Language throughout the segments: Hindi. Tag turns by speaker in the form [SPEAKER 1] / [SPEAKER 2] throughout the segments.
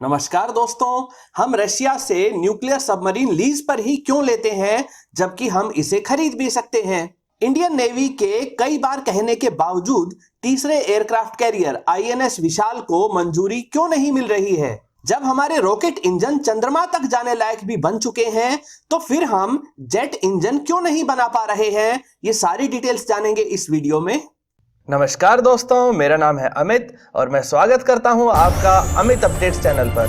[SPEAKER 1] नमस्कार दोस्तों। हम रशिया से न्यूक्लियर सबमरीन लीज पर ही क्यों लेते हैं जबकि हम इसे खरीद भी सकते हैं। इंडियन नेवी के कई बार कहने के बावजूद तीसरे एयरक्राफ्ट कैरियर आईएनएस विशाल को मंजूरी क्यों नहीं मिल रही है। जब हमारे रॉकेट इंजन चंद्रमा तक जाने लायक भी बन चुके हैं तो फिर हम जेट इंजन क्यों नहीं बना पा रहे हैं। ये सारी डिटेल्स जानेंगे इस वीडियो में।
[SPEAKER 2] नमस्कार दोस्तों, मेरा नाम है अमित और मैं स्वागत करता हूं आपका अमित अपडेट्स चैनल पर।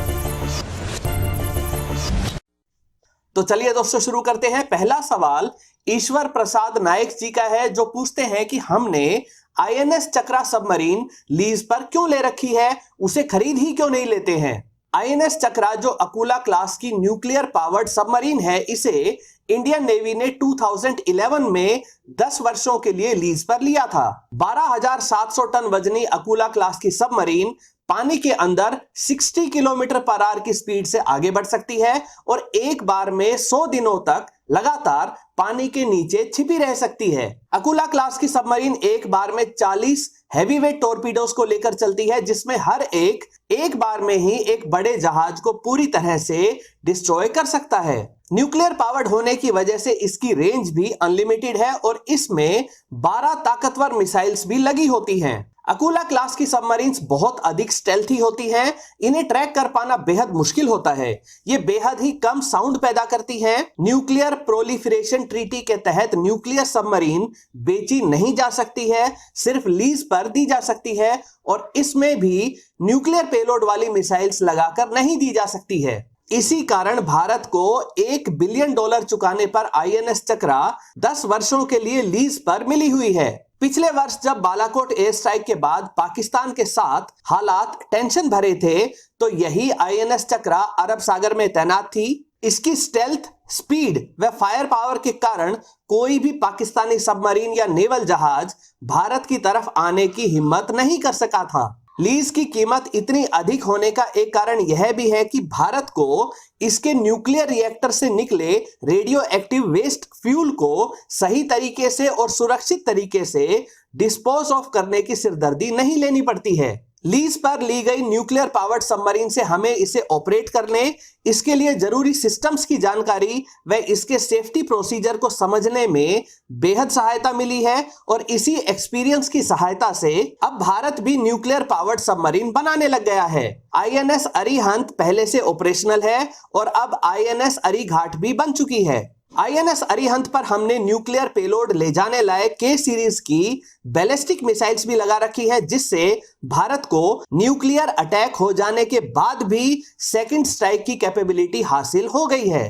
[SPEAKER 1] तो चलिए दोस्तों शुरू करते हैं। पहला सवाल ईश्वर प्रसाद नायक जी का है, जो पूछते हैं कि हमने आईएनएस चक्रा सबमरीन लीज पर क्यों ले रखी है, उसे खरीद ही क्यों नहीं लेते हैं। आईएनएस चक्रा जो अकुला क्लास की न्यूक्लियर पावर्ड सबमरीन है, इसे इंडियन नेवी ने 2011 में 10 वर्षों के लिए लीज पर लिया था। 12,700 टन वजनी अकुला क्लास की सबमरीन पानी के अंदर 60 किलोमीटर पर आवर की स्पीड से आगे बढ़ सकती है और एक बार में 100 दिनों तक लगातार पानी के नीचे छिपी रह सकती है। अकुला क्लास की सबमरीन एक बार में 40 हैवीवेट टॉर्पीडोज को लेकर चलती है, जिसमें हर एक बार में ही एक बड़े जहाज को पूरी तरह से डिस्ट्रॉय कर सकता है। न्यूक्लियर पावर्ड होने की वजह से इसकी रेंज भी अनलिमिटेड है और इसमें 12 ताकतवर मिसाइल्स भी लगी होती हैं। अकुला क्लास की सबमरीन्स बहुत अधिक स्टेल्थी होती हैं। इन्हें ट्रैक कर पाना बेहद मुश्किल होता है। ये बेहद ही कम साउंड पैदा करती हैं। न्यूक्लियर प्रोलिफरेशन ट्रीटी के तहत न्यूक्लियर सबमरीन बेची नहीं जा सकती है, सिर्फ लीज पर दी जा सकती है और इसमें भी न्यूक्लियर पेलोड वाली मिसाइल्स लगाकर नहीं दी जा सकती है। इसी कारण भारत को $1 बिलियन चुकाने पर आईएनएस चक्रा 10 वर्षों के लिए लीज पर मिली हुई है। पिछले वर्ष जब बालाकोट एयर स्ट्राइक के बाद पाकिस्तान के साथ हालात टेंशन भरे थे, तो यही आईएनएस चक्रा अरब सागर में तैनात थी। इसकी स्टेल्थ, स्पीड व फायर पावर के कारण कोई भी पाकिस्तानी सबमरीन या नेवल जहाज भारत की तरफ आने की हिम्मत नहीं कर सका था। लीज की कीमत इतनी अधिक होने का एक कारण यह भी है कि भारत को इसके न्यूक्लियर रिएक्टर से निकले रेडियो एक्टिव वेस्ट फ्यूल को सही तरीके से और सुरक्षित तरीके से डिस्पोज ऑफ करने की सिरदर्दी नहीं लेनी पड़ती है। लीज पर ली गई न्यूक्लियर पावर्ड सबमरीन से हमें इसे ऑपरेट करने, इसके लिए जरूरी सिस्टम्स की जानकारी व इसके सेफ्टी प्रोसीजर को समझने में बेहद सहायता मिली है और इसी एक्सपीरियंस की सहायता से अब भारत भी न्यूक्लियर पावर्ड सबमरीन बनाने लग गया है। आईएनएस अरिहंत पहले से ऑपरेशनल है और अब आईएनएस अरिघाट भी बन चुकी है। आईएनएस अरिहंत पर हमने न्यूक्लियर पेलोड ले जाने लायक के सीरीज की बैलिस्टिक मिसाइल्स भी लगा रखी है, जिससे भारत को न्यूक्लियर अटैक हो जाने के बाद भी सेकंड स्ट्राइक की कैपेबिलिटी हासिल हो गई है।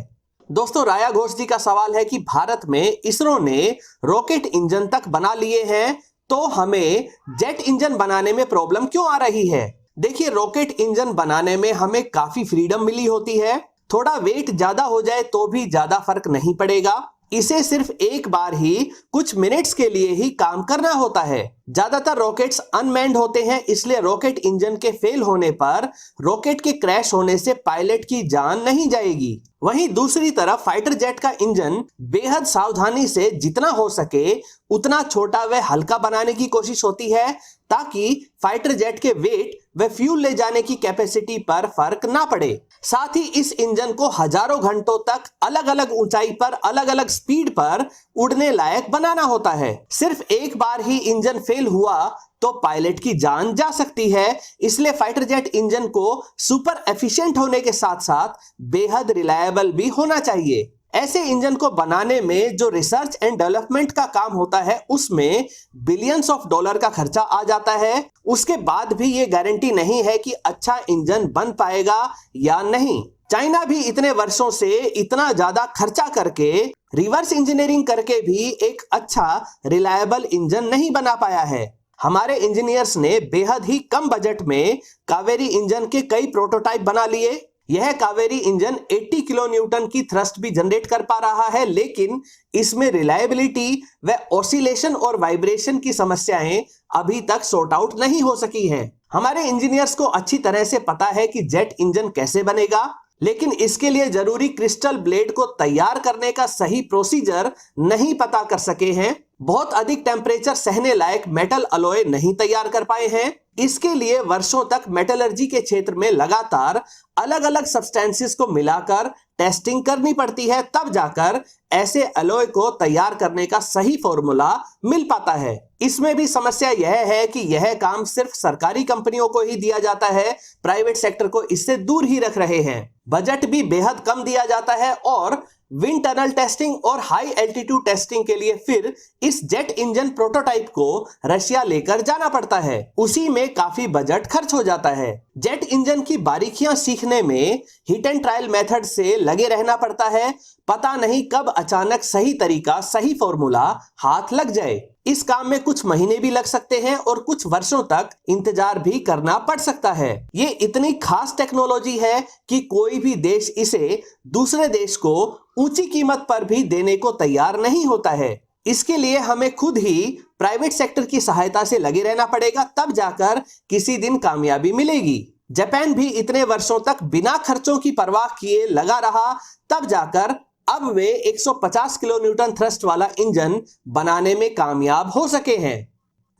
[SPEAKER 1] दोस्तों, राया घोष जी का सवाल है कि भारत में इसरो ने रॉकेट इंजन तक बना लिए हैं, तो हमें जेट इंजन बनाने में प्रॉब्लम क्यों आ रही है। देखिए, रॉकेट इंजन बनाने में हमें काफी फ्रीडम मिली होती है। थोड़ा वेट ज्यादा हो जाए तो भी ज्यादा फर्क नहीं पड़ेगा। इसे सिर्फ एक बार ही कुछ मिनट्स के लिए ही काम करना होता है। ज्यादातर रॉकेट्स अनमैन्ड होते हैं, इसलिए रॉकेट इंजन के फेल होने पर रॉकेट के क्रैश होने से पायलट की जान नहीं जाएगी। वहीं दूसरी तरफ फाइटर जेट का इंजन बेहद सावधानी से जितना हो सके उतना छोटा व हल्का बनाने की कोशिश होती है, ताकि फाइटर जेट के वेट व फ्यूल ले जाने की कैपेसिटी पर फर्क ना पड़े। साथ ही इस इंजन को हजारों घंटों तक अलग अलग ऊंचाई पर अलग अलग स्पीड पर उड़ने लायक बनाना होता है। सिर्फ एक बार ही इंजन फेल हुआ तो पायलट की जान जा सकती है, इसलिए फाइटर जेट इंजन को सुपर एफिशिएंट होने के साथ साथ बेहद रिलायबल भी होना चाहिए। ऐसे इंजन को बनाने में जो रिसर्च एंड डेवलपमेंट का काम होता है, उसमें बिलियंस ऑफ डॉलर का खर्चा आ जाता है। उसके बाद भी ये गारंटी नहीं है कि अच्छा इंजन बन पाएगा या नहीं। चाइना भी इतने वर्षों से इतना ज्यादा खर्चा करके, रिवर्स इंजीनियरिंग करके भी एक अच्छा रिलायबल इंजन नहीं बना पाया है। हमारे इंजीनियर्स ने बेहद ही कम बजट में कावेरी इंजन के कई प्रोटोटाइप बना लिए। यह कावेरी इंजन 80 किलो न्यूटन की थ्रस्ट भी जनरेट कर पा रहा है, लेकिन इसमें रिलायबिलिटी व ऑसिलेशन और वाइब्रेशन की समस्याएं अभी तक सॉर्ट आउट नहीं हो सकी हैं। हमारे इंजीनियर्स को अच्छी तरह से पता है कि जेट इंजन कैसे बनेगा, लेकिन इसके लिए जरूरी क्रिस्टल ब्लेड को तैयार करने का सही प्रोसीजर नहीं पता कर सके हैं। बहुत अधिक टेम्परेचर सहने लायक मेटल अलॉय नहीं तैयार कर पाए हैं। इसके लिए वर्षों तक मेटलर्जी के क्षेत्र में लगातार अलग अलग सब्सटेंसेस को मिलाकर टेस्टिंग करनी पड़ती है, तब जाकर ऐसे अलॉय को तैयार करने का सही फॉर्मूला मिल पाता है। इसमें भी समस्या यह है कि यह काम सिर्फ सरकारी कंपनियों को ही दिया जाता है, प्राइवेट सेक्टर को इससे दूर ही रख रहे हैं। बजट भी बेहद कम दिया जाता है और विंड टनल टेस्टिंग और हाई एल्टीट्यूड टेस्टिंग के लिए फिर इस जेट इंजन प्रोटोटाइप को रशिया लेकर जाना पड़ता है। उसी में काफी बजट खर्च हो जाता है। जेट इंजन की बारीकियां सीखने में हिट एंड ट्रायल मेथड से लगे रहना पड़ता है। पता नहीं कब अचानक सही तरीका, सही फॉर्मूला हाथ लग जाए। इस काम में कुछ महीने भी लग सकते हैं और कुछ वर्षों तक इंतजार भी करना पड़ सकता है। ये इतनी खास टेक्नोलॉजी है कि कोई भी देश इसे दूसरे देश को ऊंची कीमत पर भी देने को तैयार नहीं होता है। इसके लिए हमें खुद ही प्राइवेट सेक्टर की सहायता से लगे रहना पड़ेगा, तब जाकर किसी दिन कामयाबी मिलेगी। जापान भी इतने वर्षों तक बिना खर्चों की परवाह किए लगा रहा, तब जाकर अब वे 150 किलो न्यूटन थ्रस्ट वाला इंजन बनाने में कामयाब हो सके हैं।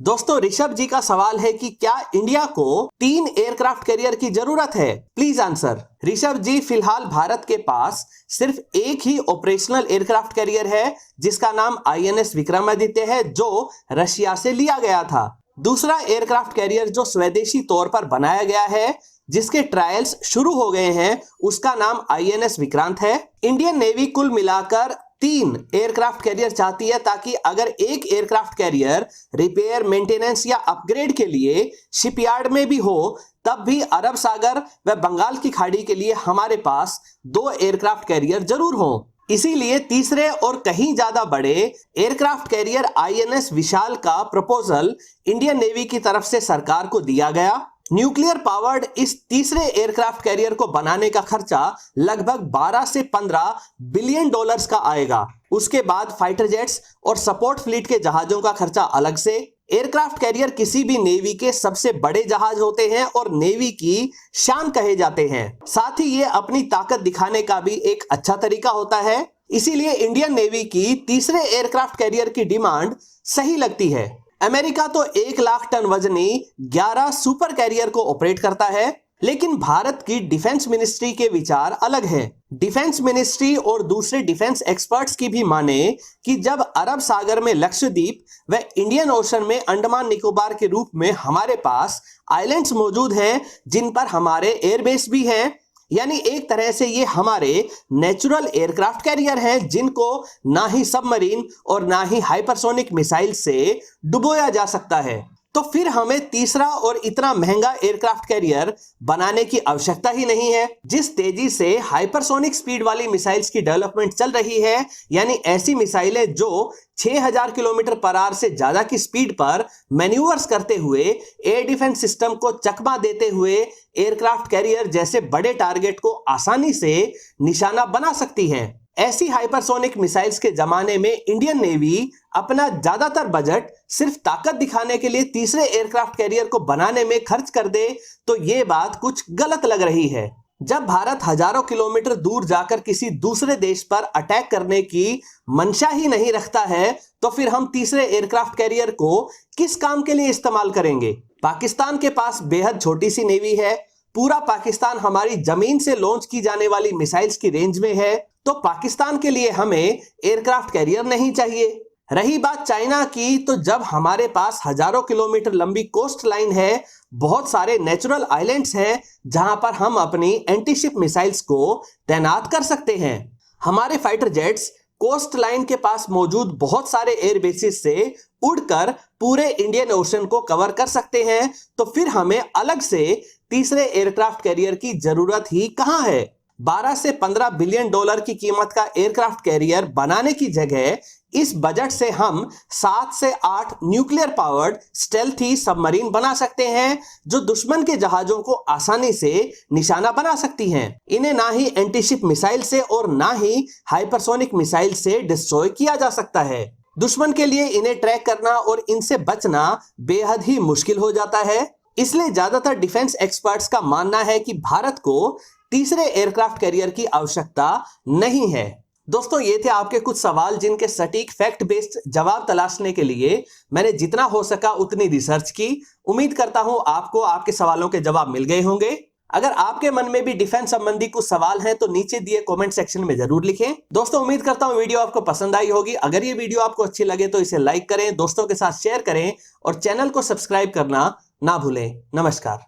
[SPEAKER 1] दोस्तों, ऋषभ जी का सवाल है कि क्या इंडिया को 3 एयरक्राफ्ट कैरियर की जरूरत है? Please answer. ऋषभ जी, फिलहाल भारत के पास सिर्फ एक ही ऑपरेशनल एयरक्राफ्ट कैरियर है जिसका नाम INS विक्रमादित्य है, जो रशिया से लिया गया था। दूसरा एयरक्राफ्ट कैरियर जो स्वदेशी तौर पर बनाया गया है, जिसके ट्रायल्स शुरू हो गए हैं, उसका नाम INS विक्रांत है। इंडियन नेवी कुल मिलाकर 3 एयरक्राफ्ट कैरियर चाहती है, ताकि अगर एक एयरक्राफ्ट कैरियर रिपेयर, मेंटेनेंस या अपग्रेड के लिए शिपयार्ड में भी हो, तब भी अरब सागर व बंगाल की खाड़ी के लिए हमारे पास 2 एयरक्राफ्ट कैरियर जरूर हों। इसीलिए तीसरे और कहीं ज्यादा बड़े एयरक्राफ्ट कैरियर INS विशाल का प्रपोजल इंडियन नेवी की तरफ से सरकार को दिया गया। न्यूक्लियर पावर्ड इस तीसरे एयरक्राफ्ट कैरियर को बनाने का खर्चा लगभग 12 से 15 बिलियन डॉलर्स का आएगा। उसके बाद फाइटर जेट्स और सपोर्ट फ्लीट के जहाजों का खर्चा अलग से। एयरक्राफ्ट कैरियर किसी भी नेवी के सबसे बड़े जहाज होते हैं और नेवी की शान कहे जाते हैं। साथ ही ये अपनी ताकत दिखाने का भी एक अच्छा तरीका होता है। इसीलिए इंडियन नेवी की तीसरे एयरक्राफ्ट कैरियर की डिमांड सही लगती है। अमेरिका तो 1 लाख टन वजनी 11 सुपर कैरियर को ऑपरेट करता है, लेकिन भारत की डिफेंस मिनिस्ट्री के विचार अलग हैं। डिफेंस मिनिस्ट्री और दूसरे डिफेंस एक्सपर्ट्स की भी माने कि जब अरब सागर में लक्षद्वीप व इंडियन ओशन में अंडमान निकोबार के रूप में हमारे पास आइलैंड्स मौजूद हैं, जिन पर हमारे एयरबेस भी हैं, यानी एक तरह से ये हमारे नेचुरल एयरक्राफ्ट कैरियर हैं, जिनको ना ही सबमरीन और ना ही हाइपरसोनिक मिसाइल से डुबोया जा सकता है। तो फिर हमें तीसरा और इतना महंगा एयरक्राफ्ट कैरियर बनाने की आवश्यकता ही नहीं है। जिस तेजी से हाइपरसोनिक स्पीड वाली मिसाइल्स की डेवलपमेंट चल रही है, यानी ऐसी मिसाइलें जो 6000 किलोमीटर पर आवर से ज्यादा की स्पीड पर मैन्यूवर्स करते हुए एयर डिफेंस सिस्टम को चकमा देते हुए एयरक्राफ्ट कैरियर जैसे बड़े टारगेट को आसानी से निशाना बना सकती हैं। ऐसी हाइपरसोनिक मिसाइल्स के जमाने में इंडियन नेवी अपना ज्यादातर बजट सिर्फ ताकत दिखाने के लिए तीसरे एयरक्राफ्ट कैरियर को बनाने में खर्च कर दे, तो ये बात कुछ गलत लग रही है। जब भारत हजारों किलोमीटर दूर जाकर किसी दूसरे देश पर अटैक करने की मंशा ही नहीं रखता है, तो फिर हम तीसरे एयरक्राफ्ट कैरियर को किस काम के लिए इस्तेमाल करेंगे? पाकिस्तान के पास बेहद छोटी सी नेवी है। पूरा पाकिस्तान हमारी जमीन से लॉन्च की जाने वाली मिसाइल्स की रेंज में है, तो पाकिस्तान के लिए हमें एयरक्राफ्ट कैरियर नहीं चाहिए। रही बात चाइना की, तो जब हमारे पास हजारों किलोमीटर लंबी कोस्ट लाइन है, बहुत सारे नेचुरल आइलैंड्स हैं जहां पर हम अपनी एंटीशिप मिसाइल्स को तैनात कर सकते हैं। हमारे फाइटर जेट्स कोस्ट लाइन के पास मौजूद बहुत सारे एयर बेसिस से उड़कर पूरे इंडियन ओशन को कवर कर सकते हैं, तो फिर हमें अलग से तीसरे एयरक्राफ्ट कैरियर की जरूरत ही कहां है। 12 से 15 बिलियन डॉलर की कीमत का एयरक्राफ्ट कैरियर बनाने की जगह इस बजट से हम 7 से 8 न्यूक्लियर पावर्ड स्टेल्थी सबमरीन बना सकते हैं, जो दुश्मन के जहाजों को आसानी से निशाना बना सकती हैं। इन्हें ना ही एंटीशिप मिसाइल से और ना ही हाइपरसोनिक मिसाइल से डिस्ट्रॉय किया जा सकता है। दुश्मन के लिए इन्हें ट्रैक करना और इनसे बचना बेहद ही मुश्किल हो जाता है। इसलिए ज्यादातर डिफेंस एक्सपर्ट्स का मानना है कि भारत को तीसरे एयरक्राफ्ट कैरियर की आवश्यकता नहीं है। दोस्तों ये थे आपके कुछ सवाल जिनके सटीक फैक्ट बेस्ड जवाब तलाशने के लिए मैंने जितना हो सका उतनी रिसर्च की। उम्मीद करता हूं आपको आपके सवालों के जवाब मिल गए होंगे। अगर आपके मन में भी डिफेंस संबंधी कुछ सवाल हैं तो नीचे दिए कमेंट सेक्शन में जरूर लिखें। दोस्तों उम्मीद करता हूं वीडियो आपको पसंद आई होगी। अगर ये वीडियो आपको अच्छी लगे तो इसे लाइक करें, दोस्तों के साथ शेयर करें और चैनल को सब्सक्राइब करना ना भूलें। नमस्कार।